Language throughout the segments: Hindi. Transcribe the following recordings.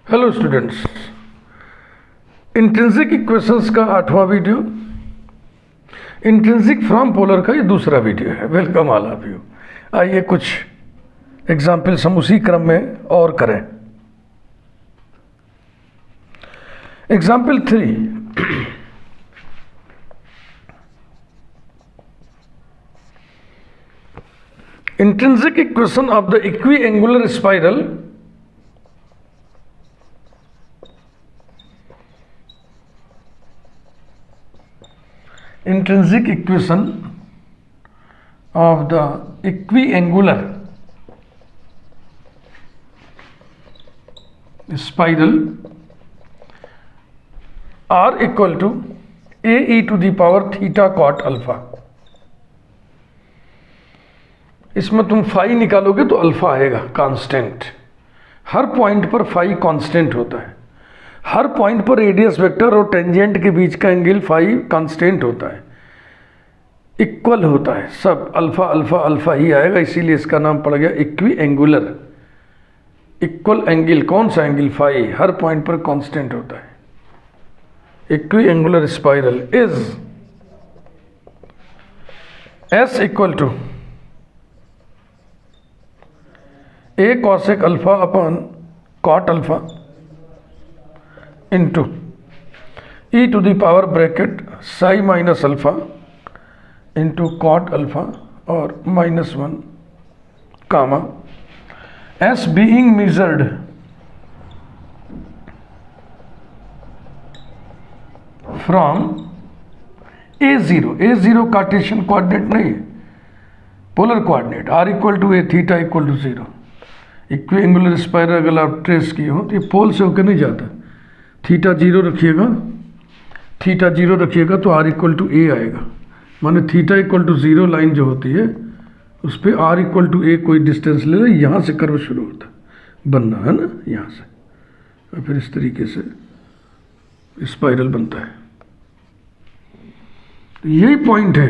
हेलो स्टूडेंट्स, इंट्रिंसिक इक्वेशंस का 8वां वीडियो, इंट्रिंसिक फ्रॉम पोलर का ये दूसरा वीडियो है। Welcome all of you. आइए कुछ एग्जाम्पल्स हम उसी क्रम में और करें। Example 3, intrinsic equation of the equiangular spiral intrinsic equation of the equiangular spiral are equal to a e to the power theta cot alpha। इसमें तुम फाई निकालोगे तो अल्फा आएगा कांस्टेंट। हर पॉइंट पर फाई कांस्टेंट होता है। हर पॉइंट पर रेडियस वेक्टर और टेंजेंट के बीच का एंगल फाई कांस्टेंट होता है, इक्वल होता है। सब अल्फा अल्फा अल्फा ही आएगा, इसीलिए इसका नाम पड़ गया इक्वी एंगुलर। इक्वल एंगल, कौन सा एंगल? फाई, हर पॉइंट पर कांस्टेंट होता है। Equiangular spiral is s equal to a cosec alpha upon cot alpha into e to the power bracket psi minus alpha into cot alpha और -1 comma s being measured from A0 Cartesian coordinate नहीं है, polar coordinate. r equal to a, theta equal to 0। Equiangular spiral अगर आप ट्रेस किए हो तो ये पोल से होकर नहीं जाता। थीटा 0 रखिएगा तो r इक्वल टू ए आएगा। माने थीटा इक्वल टू 0 लाइन जो होती है उस पर r इक्वल टू ए कोई डिस्टेंस ले लो, यहाँ से कर्व शुरू होता है बनना, है ना, यहाँ से, और फिर इस तरीके से स्पाइरल बनता है। तो यही पॉइंट है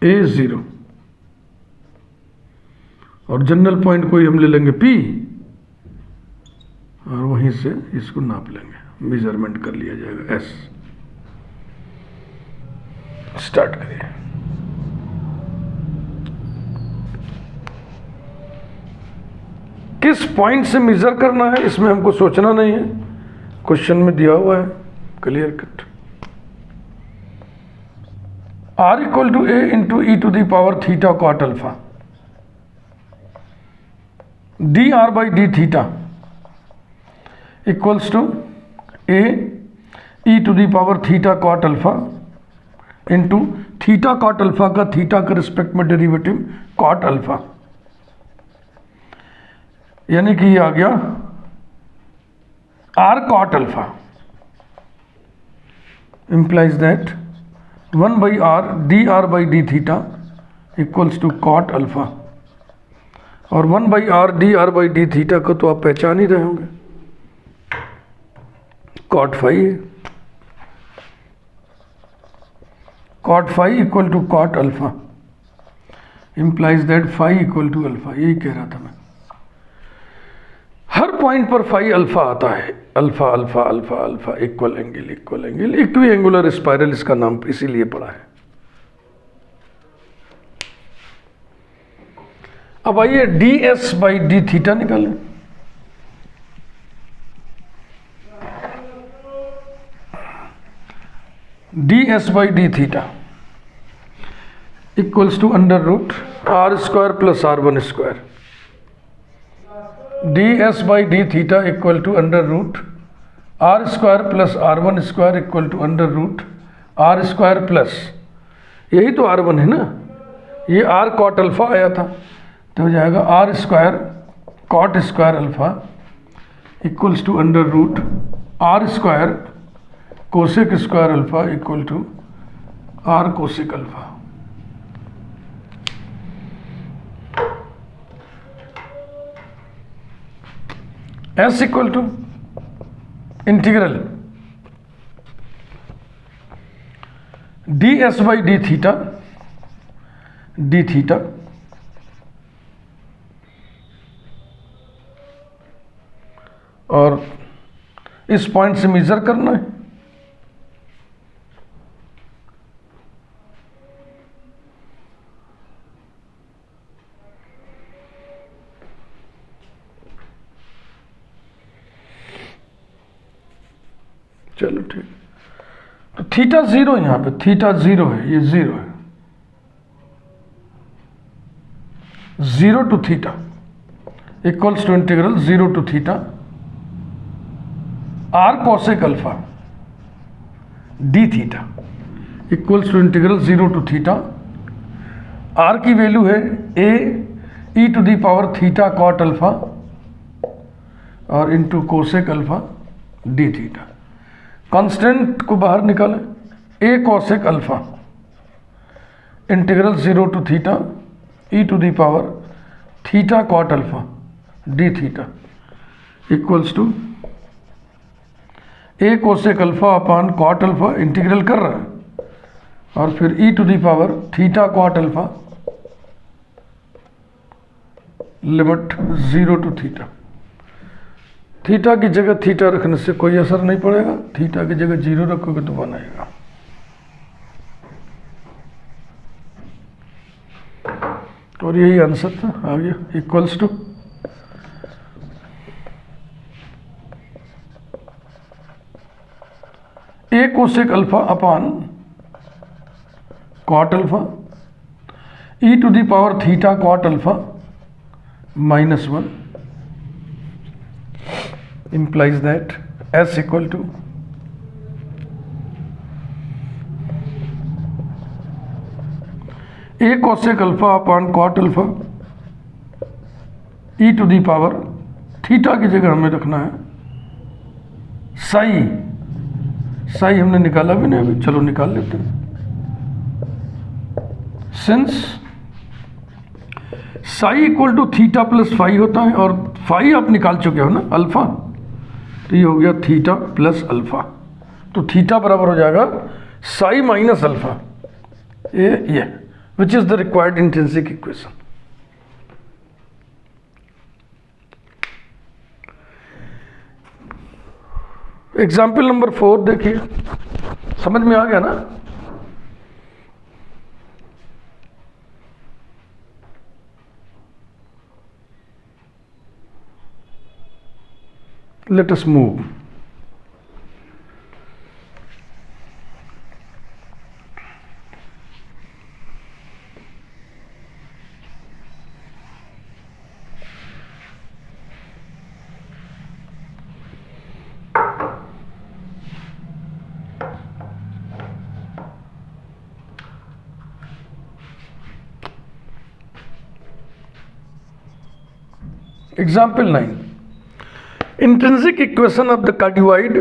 A0 और जनरल पॉइंट कोई हम ले लेंगे P और वहीं से इसको नाप लेंगे, मेजरमेंट कर लिया जाएगा S। स्टार्ट करिए। किस पॉइंट से मेजर करना है इसमें हमको सोचना नहीं है, क्वेश्चन में दिया हुआ है clear cut. r equal to a into e to the power theta cot alpha d r by D theta equals to a e to the power theta cot alpha into theta cot alpha का थीटा के रिस्पेक्ट में डेरिवेटिव कॉट अल्फा, यानी कि ये आ गया r cot alpha implies that 1 by r d theta equals to cot alpha. और 1 बाई आर डी थीटा को तो आप पहचान ही रहे होंगे, कॉट फाई है। Cot phi equal to cot alpha implies that phi equal to alpha. यही कह रहा था मैं, हर पॉइंट पर फाई अल्फा आता है। Alpha alpha alpha alpha equal angle equiangular spiral इसका नाम इसीलिए पड़ा है। अब आइए d S by D theta निकालें। D S by D theta equals to under root r square plus r1 square. D S by D theta equal to under root r square plus r1 square equal to under root r square plus, यही तो r1 है ना, ये r कॉट अल्फा आया था तो हो जाएगा r square cot square alpha equals to under root r square cosec square alpha equal to r cosec alpha. S equal to integral d S by D theta और इस पॉइंट से मेजर करना है। चलो ठीक, तो थीटा 0 यहाँ पे, थीटा 0 है, ये 0 है, 0 to theta equals to integral 0 to theta r cosec alpha d theta equals to integral 0 to theta, r की वैल्यू है a e to the power theta cot alpha और into cosec alpha d theta. Constant को बाहर निकालें, a cosec alpha integral 0 to theta e to the power theta cot alpha d theta equals to a cosec alpha upon cot alpha, integral कर रहा है, और फिर e to the power theta cot alpha limit 0 to theta. Theta की जगह थीटा रखने से कोई असर नहीं पड़ेगा, थीटा की जगह 0 रखोगे तो 1 आएगा। और यही आंसर था, आ गया equals to a cosec alpha upon cot alpha e to the power theta cot alpha -1 implies that S equal to a cosec alpha upon cot alpha e to the power theta की जगह हमें रखना है साई, साई हमने निकाला भी नहीं अभी, चलो निकाल लेते हैं। Since psi equal to theta plus phi होता है, और फाई आप निकाल चुके हो ना अल्फा, तो ये हो गया थीटा प्लस अल्फा, तो थीटा बराबर हो जाएगा साई माइनस अल्फा, ये विच is the required intrinsic equation. Example number 4 देखिए, समझ में आ गया ना। Let us move. Example 9. Intrinsic equation of the cardioid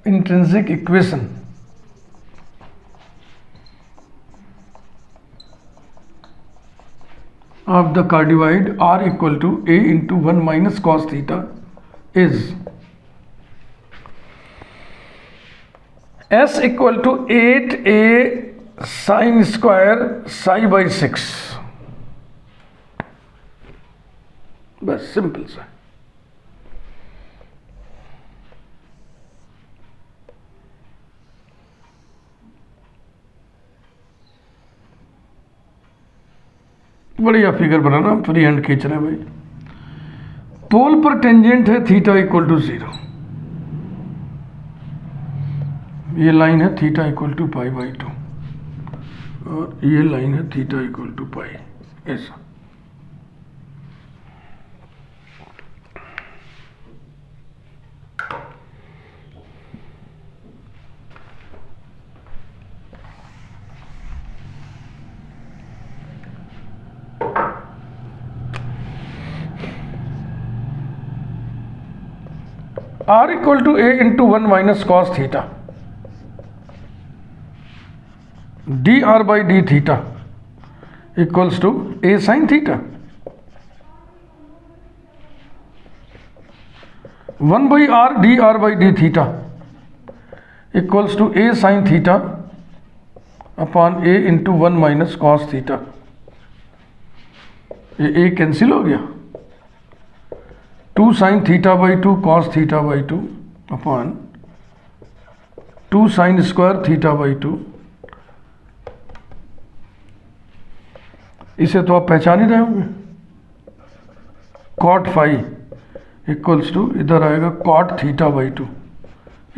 intrinsic equation of the cardioid R equal to A into 1 minus cos theta is S equal to 8A sin square psi by 6। बस सिंपल सा। बढ़िया फिगर बनाना, फ्री हैंड खींच रहे हैं भाई। पोल पर टेंजेंट है थीटा इक्वल टू 0, ये लाइन है theta equal to pi by 2, और ये लाइन है थीटा इक्वल टू पाई, ऐसा। R equal to A into 1 minus cos theta dr by d theta equals to A sin theta। 1 by R dr by d theta equals to A sin theta upon A into 1 minus cos theta। ये ए कैंसिल हो गया, 2 sin theta by 2 cos theta by 2 upon 2 sin square theta by 2। इसे तो आप पहचान ही रहे होंगे, cot फाई इक्वल्स टू इधर आएगा cot theta by 2।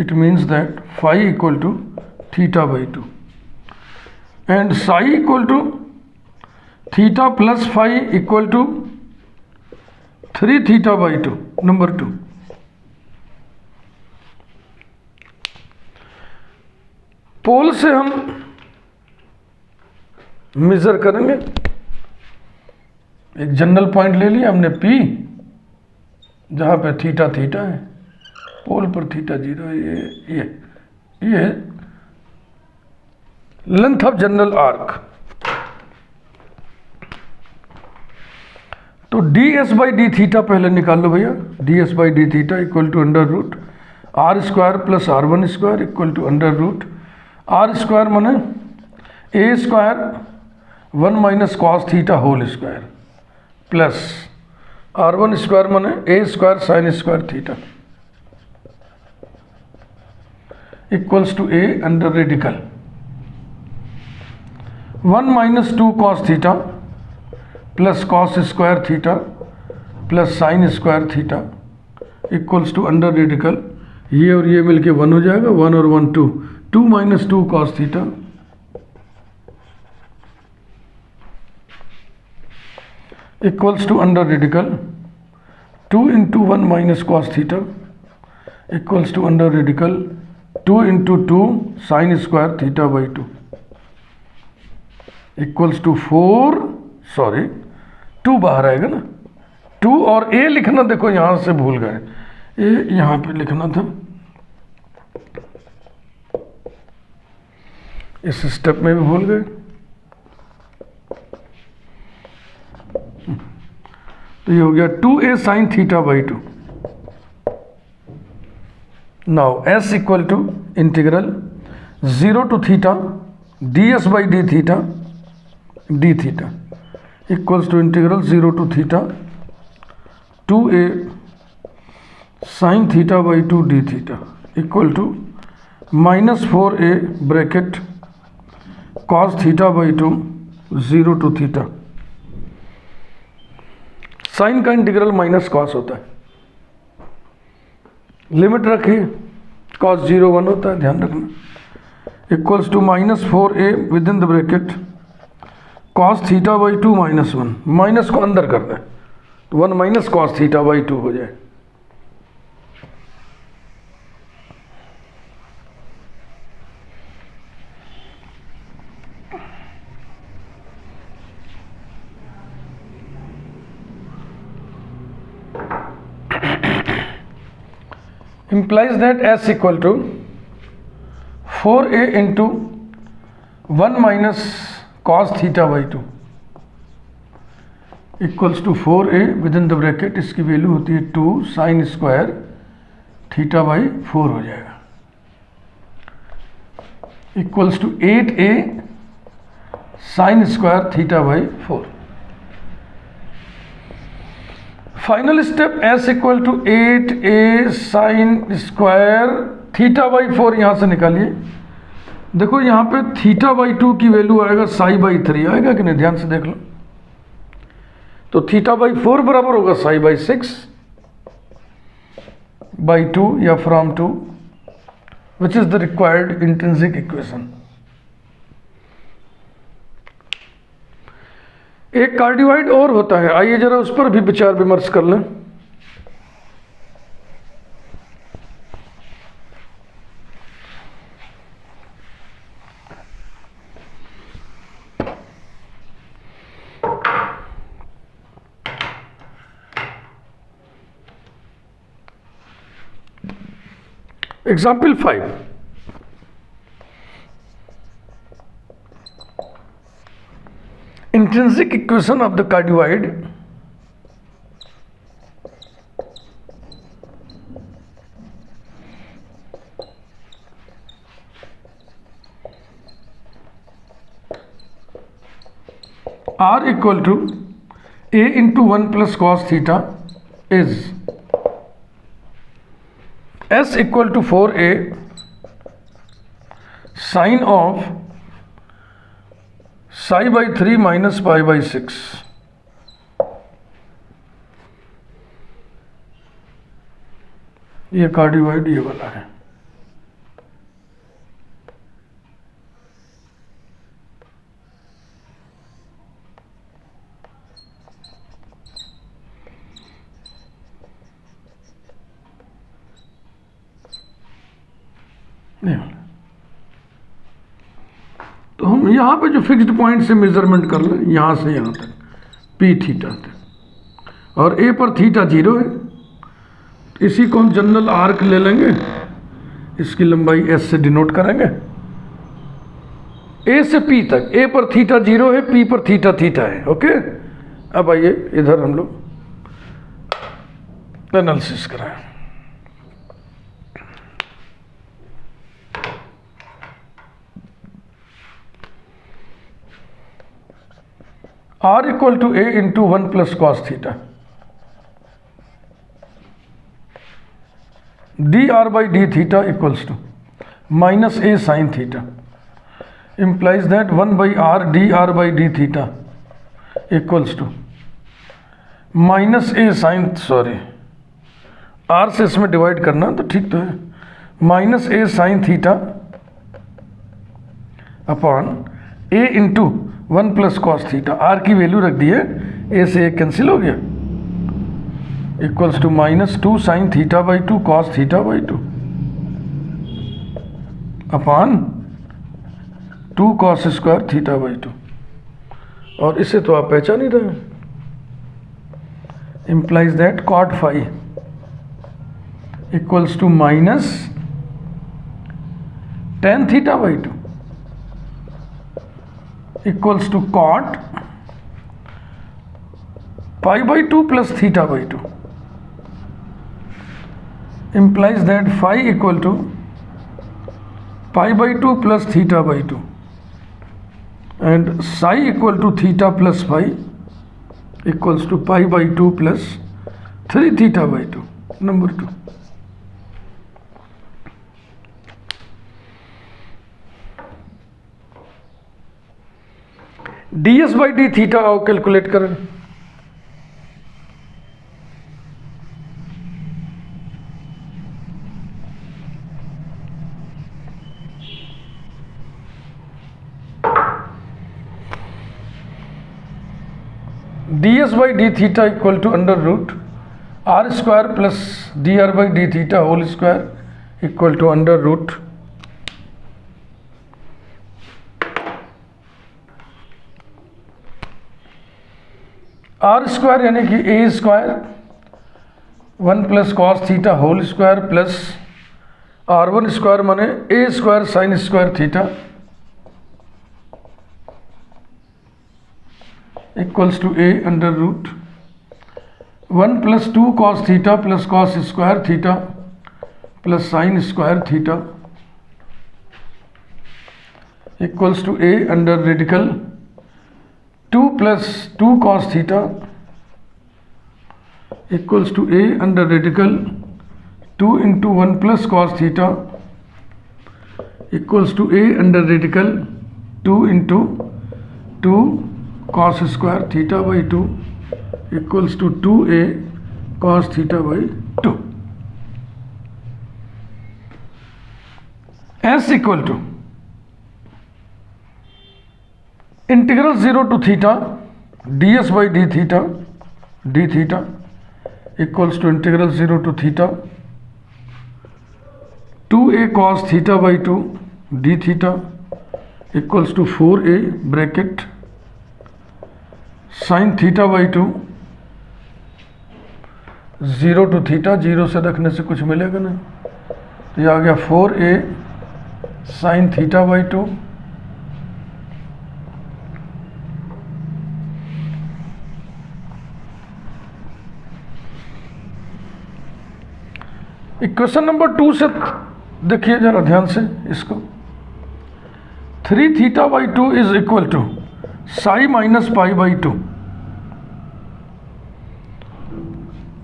It means that phi equal to theta by 2 and psi equal to theta plus phi equal to 3 theta by 2 number 2। Pole से हम मेजर करेंगे, एक जनरल पॉइंट ले लिया हमने P, जहां पे थीटा थीटा है, पोल पर थीटा 0 है। ये लेंथ ऑफ जनरल आर्क। तो ds बाई डी थीटा पहले निकाल लो भैया। ds by D theta equal to under root r square plus r1 square equal to under root r square माने a square 1 minus cos theta whole square plus r1 square माने a square sine square theta equals to a under radical 1 minus 2 cos theta plus cos square theta plus sign square theta equals to under radical, ये और ये मिलके 1 हो जाएगा, 1 और 1 2, 2 minus 2 cos theta equals to under radical 2 into 1 minus cos theta equals to under radical 2 into 2 sine square theta by 2 equals to 4, sorry 2 बाहर आएगा ना, 2 और ए लिखना, देखो यहां से भूल गए, ए यहां पे लिखना था, इस स्टेप में भी भूल गए। तो ये हो गया 2a sine theta by 2। Now s equal to integral 0 to theta ds by D theta D theta equals to integral 0 to theta 2a sine theta by 2 d theta equal to minus 4a bracket cos theta by 2 0 to theta. Sine का इंटीग्रल माइनस कॉस होता है, लिमिट रखिए, कॉस 0 1 होता है, ध्यान रखना, equals to minus 4a within the bracket cos theta by 2 minus 1, minus को अंदर करना है तो 1 माइनस कॉस थीटा बाई 2 हो जाए। implies that s equal to 4a into 1 minus cos theta by 2 equals to 4a within the bracket, इसकी वैल्यू होती है 2 साइन स्क्वायर थीटा बाई 4 हो जाएगा, equals to 8a sine square theta by 4। Final step s equal to 8a sine square theta by 4 यहां से निकालिए। देखो यहां पे थीटा बाई 2 की वैल्यू आएगा साई बाई 3 आएगा कि नहीं, ध्यान से देख लो। तो थीटा बाई 4 बराबर होगा साई बाई 6 बाई 2 या from 2 which is the required intrinsic equation. एक कार्डियोइड और होता है, आइए जरा उस पर भी विचार विमर्श कर लें। Example 5, intrinsic equation of the cardioid R equal to a into 1 plus cos theta is s equal to 4a sine of psi by 3 minus pi by 6। ये कार्डियोइड ये वाला है। तो हम यहाँ पे जो फिक्स्ड पॉइंट से मेजरमेंट कर लें, यहाँ से यहाँ तक पी थीटा तक, और ए पर थीटा 0 है, इसी को हम जनरल आर्क ले लेंगे, इसकी लंबाई एस से डिनोट करेंगे। ए से पी तक, ए पर थीटा 0 है, पी पर थीटा थीटा है। ओके, अब आइए इधर हम लोग एनालिसिस कराएं। R equal to a into 1 plus cos theta, d r by D theta equals to minus a sine theta, implies that 1 by r dr by d theta equals to minus a sine, sorry r से इसमें डिवाइड करना तो ठीक तो है, minus a sine theta upon a into 1 plus cos theta, r की वैल्यू रख दी है, a से a कैंसिल हो गया, equals to minus 2 sine theta by 2 cos theta by 2 upon 2 cos square theta by 2। और इसे तो आप पहचान ही रहे हैं, implies that cot phi equals to minus tan theta by 2 equals to cot pi by 2 plus theta by 2, implies that phi equal to pi by 2 plus theta by 2 and psi equal to theta plus phi equals to pi by 2 plus 3 theta by 2, number 2। ds by d theta आओ कैलकुलेट करें। ds by d theta equal to under root r square plus dr by d theta whole square equal to under root r square यानी कि a square 1 plus cos theta whole square plus r1 square माने a square sin square theta equals to a under root 1 plus 2 cos theta plus cos square theta plus sin square theta equals to a under radical 2 plus 2 cos theta equals to a under radical 2 into 1 plus cos theta equals to a under radical 2 into 2 cos square theta by 2 equals to 2a cos theta by 2। s equal to integral 0 to theta ds by d theta equals to integral 0 to theta 2a cos theta by 2 d theta equals to 4a bracket sin theta by 2 0 to theta, 0 से रखने से कुछ मिलेगा नहीं, तो ये आ गया 4a sin theta by 2 equation number 2 से देखिए जरा ध्यान से इसको, 3 theta by 2 is equal to psi minus pi by 2,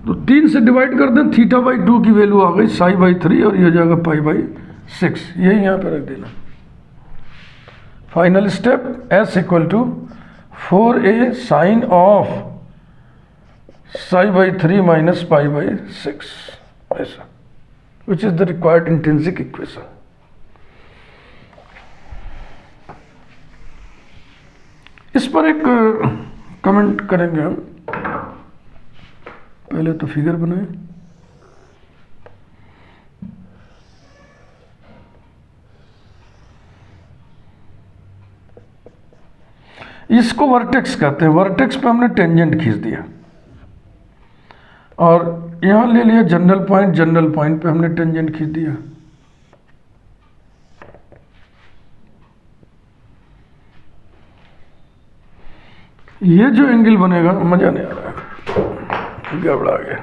तो 3 से डिवाइड कर दें, थीटा बाई 2 की वैल्यू आ गई साई बाई 3 और ये हो जाएगा पाई बाई 6। यही यहाँ पे रख देना। Final step s equal to 4a sine of psi by 3 minus pi by 6, ऐसा, which is the required intrinsic equation. इस पर एक कमेंट करेंगे हम, पहले तो फिगर बनाए। इसको वर्टेक्स कहते हैं। वर्टेक्स पे हमने टेंजेंट खींच दिया और यहां ले लिया जनरल पॉइंट, जनरल पॉइंट पे हमने टेंजेंट खींच दिया। ये जो एंगल बनेगा, मजा नहीं आ रहा है, गड़बड़ा गया।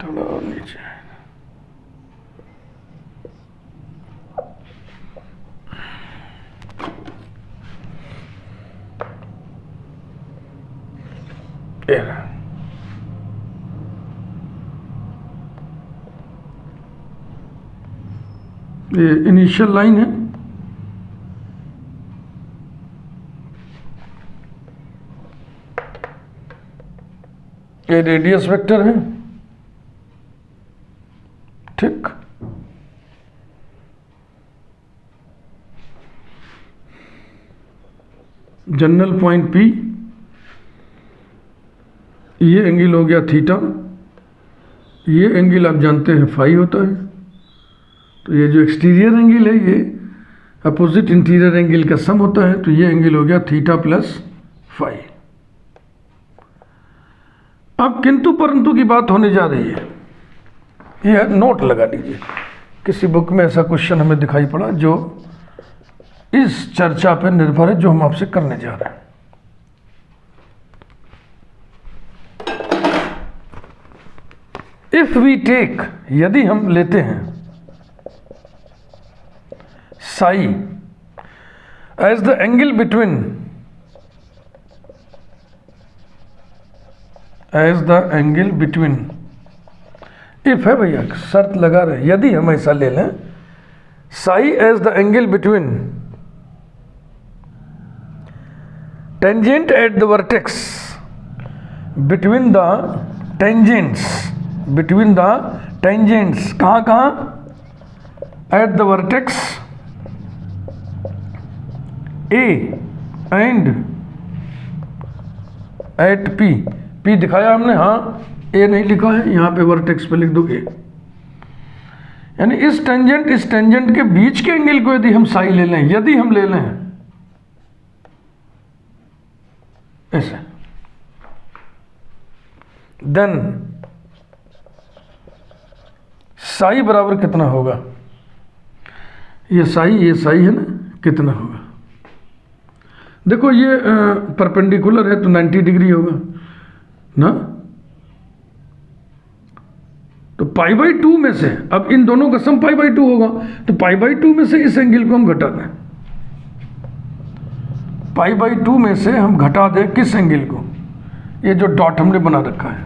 थोड़ा और नीचे, ये इनिशियल लाइन है, ये रेडियस वेक्टर है, ठीक। जनरल पॉइंट P, ये एंगल हो गया थीटा, ये एंगल आप जानते हैं फाई होता है। तो ये जो एक्सटीरियर एंगल है ये अपोजिट इंटीरियर एंगल का सम होता है, तो ये एंगल हो गया थीटा प्लस फाई। अब किंतु परंतु की बात होने जा रही है, ये नोट लगा लीजिए। किसी बुक में ऐसा क्वेश्चन हमें दिखाई पड़ा जो इस चर्चा पर निर्भर है जो हम आपसे करने जा रहे हैं। इफ वी टेक, यदि हम लेते हैं psi as the angle between, as the angle between, if है भैया, शर्त लगा रहे, यदि हम ऐसा ले लें psi as the angle between tangent at the vertex, between the tangents, between the tangents, कहाँ कहाँ, at the vertex A and at P. P दिखाया हमने, हाँ, ए नहीं लिखा है, यहाँ पे वर्टेक्स पे लिख दो ए। यानी इस टेंजेंट के बीच के एंगल को यदि हम साई ले लें, यदि हम ले लें ऐसे, देन साई बराबर कितना होगा, ये साई है ना, कितना होगा। देखो ये परपेंडिकुलर है तो 90 डिग्री होगा ना, तो पाई बाई 2 में से, अब इन दोनों का सम पाई बाई 2 होगा, तो पाई बाई 2 में से इस एंगल को हम घटा दें, पाई बाई 2 में से हम घटा दें किस एंगल को, ये जो डॉट हमने बना रखा है,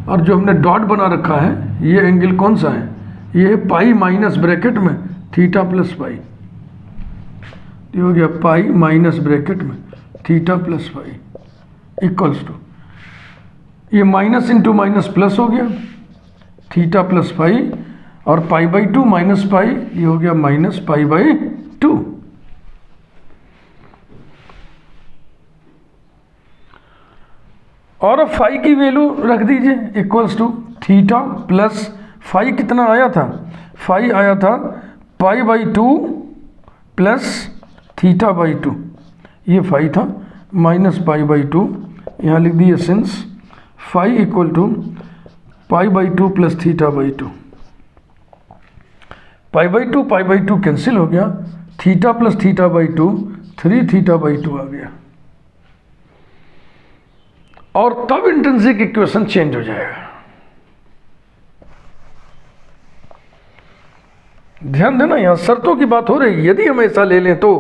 और जो हमने डॉट बना रखा है ये एंगल कौन सा है, ये पाई माइनस ब्रैकेट में थीटा प्लस पाई, ये हो गया पाई माइनस ब्रैकेट में theta plus pi equals to, ये माइनस इंटू माइनस प्लस हो गया थीटा प्लस पाई, और पाई बाई 2 माइनस पाई, ये हो गया माइनस पाई बाई 2। और अब फाई की वैल्यू रख दीजिए equals to theta plus phi, कितना आया था, फाई आया था pi by 2 plus theta by 2, ये फाई था, माइनस पाई बाई 2, यहाँ लिख दिए since phi equal to pi by 2 plus theta by 2, pi by 2 cancel हो गया, theta plus theta by 2 3 theta by 2 आ गया, और तब इंट्रिंसिक इक्वेशन चेंज हो जाएगा। ध्यान देना, यहां शर्तों की बात हो रही है। यदि हम ऐसा ले लें तो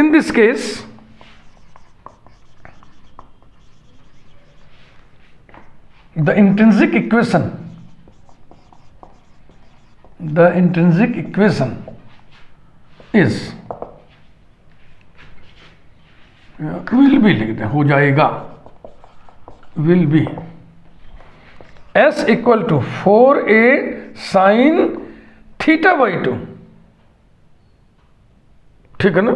in this case the intrinsic equation is will be लिख दें, हो जाएगा will be s equal to 4a sin theta by 2। ठीक है ना,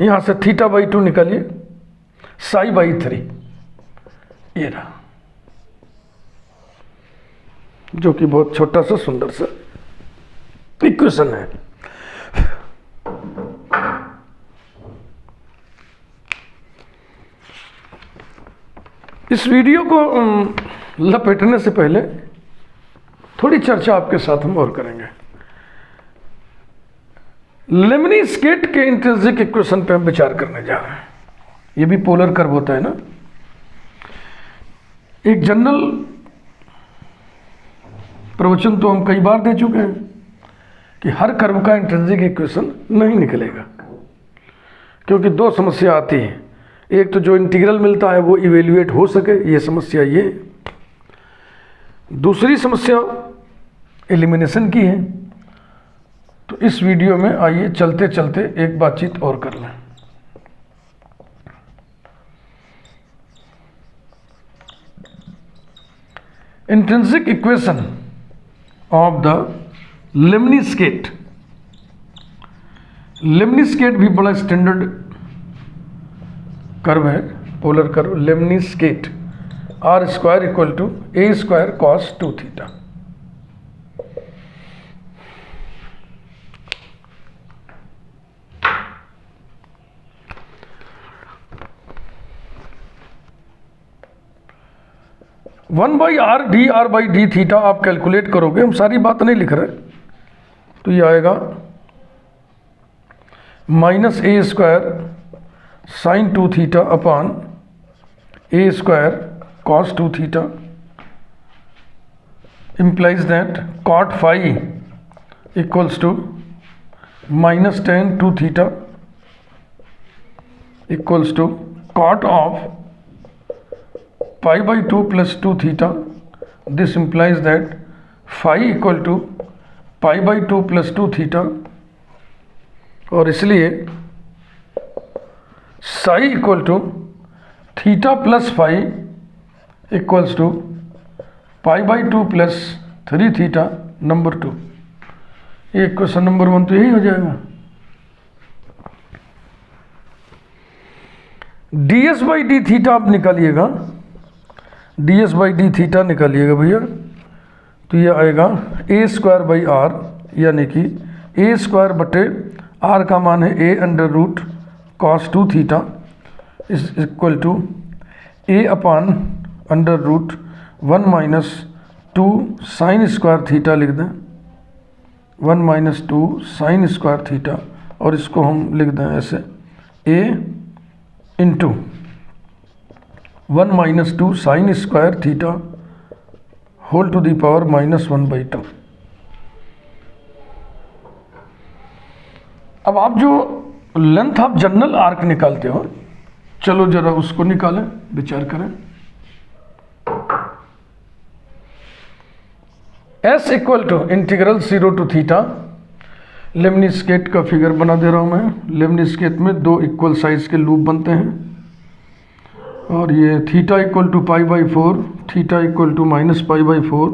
यहां से थीटा बाई 2 निकालिए, साई बाई 3, ये रहा, जो कि बहुत छोटा सा सुंदर सा इक्वेशन है। इस वीडियो को लपेटने से पहले थोड़ी चर्चा आपके साथ हम और करेंगे। लेमनी-स्केट के इंट्रिंसिक इक्वेशन पे हम विचार करने जा रहे हैं। ये भी पोलर कर्व होता है ना। एक जनरल प्रवचन तो हम कई बार दे चुके हैं कि हर कर्व का इंट्रिंसिक इक्वेशन नहीं निकलेगा, क्योंकि दो समस्या आती है। एक तो जो इंटीग्रल मिलता है वो इवेल्युएट हो सके, ये समस्या ये। दूसरी समस्या एलिमिनेशन की है। तो इस वीडियो में आइए चलते चलते एक बातचीत और कर लें। Intrinsic equation of the lemniscate. Lemniscate भी बड़ा स्टैंडर्ड कर्व है, polar curve. Lemniscate r square equal to a square cos 2 theta. One by r by D theta आप कैलकुलेट करोगे, हम सारी बात नहीं लिख रहे, तो ये आएगा minus A square sign 2 theta upon A square cos 2 theta implies that cot phi equals to minus tan 2 theta equals to cot of pi by 2 plus 2 theta. This implies that phi equal to pi by 2 plus 2 theta, और इसलिए psi equal to theta plus phi equals to pi by 2 plus 3 theta number 2। ये क्वेश्चन नंबर 1 तो यही हो जाएगा। D S by D theta आप निकालिएगा, d S by D theta निकालिएगा भैया, तो ये आएगा ए स्क्वायर बाई आर, यानी कि ए स्क्वायर बटे आर का मान है a under root cos 2 theta is equal to a upon under root 1 minus 2 sine square theta लिख दें, 1 माइनस 2 साइन स्क्वायर थीटा, और इसको हम लिख दें ऐसे a into 1 minus 2 sine square theta whole to the power minus 1/2। अब आप जो लेंथ ऑफ जनरल आर्क निकालते हो, चलो जरा उसको निकालें, विचार करें। S equal to integral 0 to theta, lemniscate का फिगर बना दे रहा हूं मैं। लेमनी-स्केट में 2 इक्वल साइज के लूप बनते हैं, और ये theta equal to pi by 4, theta equal to minus pi by 4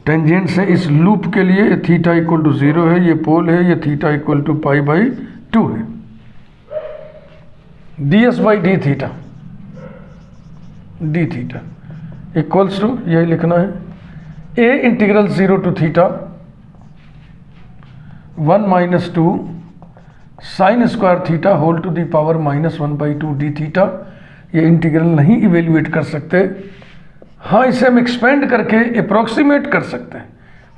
tangent से इस लूप के लिए। ये थीटा इक्वल टू 0 है, ये पोल है, ये theta equal to pi by 2 है। D S by D theta, D theta equals to, यही लिखना है, a integral 0 to theta 1 minus 2 sine square theta whole to the power minus 1/2 D theta. ये इंटीग्रल नहीं इवेल्युएट कर सकते, हाँ इसे हम एक्सपेंड करके अप्रोक्सीमेट कर सकते हैं।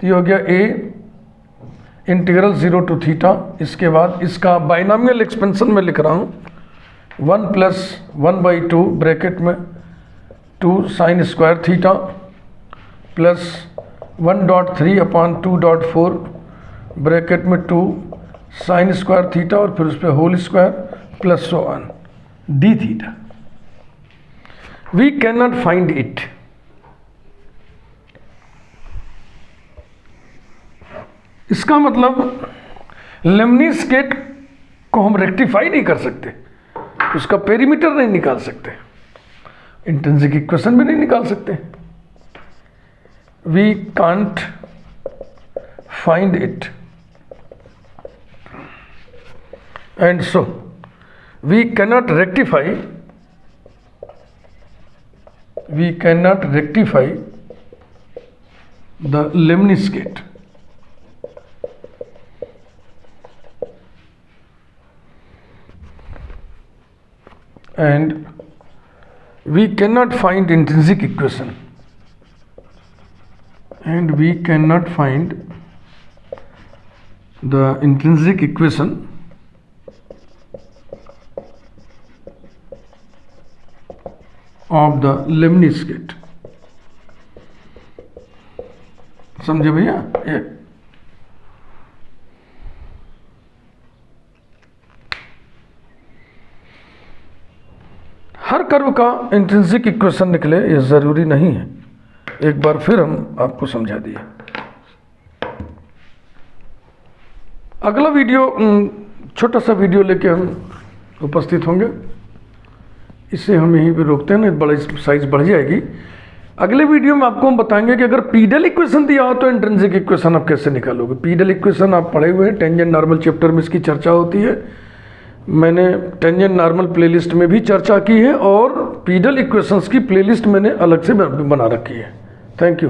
तो ये हो गया ए इंटीग्रल 0 टू थीटा। इसके बाद इसका बाइनोमियल एक्सपेंशन में लिख रहा हूँ, 1 प्लस 1/2 ब्रैकेट में 2 sine square theta plus 1.3/2.4 bracket में 2 साइन स्क्वायर थीटा और फिर उस पर whole square plus so on d theta. We can not find it. इसका मतलब लेमनीस्केट को हम रेक्टिफाई नहीं कर सकते, उसका पेरीमीटर नहीं निकाल सकते, इंट्रिंसिक इक्वेशन भी नहीं निकाल सकते। We can't find it and so we cannot rectify the lemniscate. And we cannot find intrinsic equation, and we cannot find the intrinsic equation of the लेमनीस्केट। समझे भैया? ये हर कर्व का इंट्रिंसिक इक्वेशन निकले ये ज़रूरी नहीं है। एक बार फिर हम आपको समझा दिए। अगला वीडियो छोटा सा वीडियो लेके हम उपस्थित होंगे। इसे हम यहीं पे रोकते हैं, ना बड़ा साइज बढ़ जाएगी। अगले वीडियो में आपको हम बताएंगे कि अगर पीडल इक्वेशन दिया हो तो इंट्रिंसिक इक्वेशन आप कैसे निकालोगे। पीडल इक्वेशन आप पढ़े हुए हैं, टेंजेंट नॉर्मल चैप्टर में इसकी चर्चा होती है। मैंने टेंजेंट नॉर्मल प्लेलिस्ट में भी चर्चा की है और पीडल इक्वेशंस की प्लेलिस्ट मैंने अलग से बना रखी है। Thank you.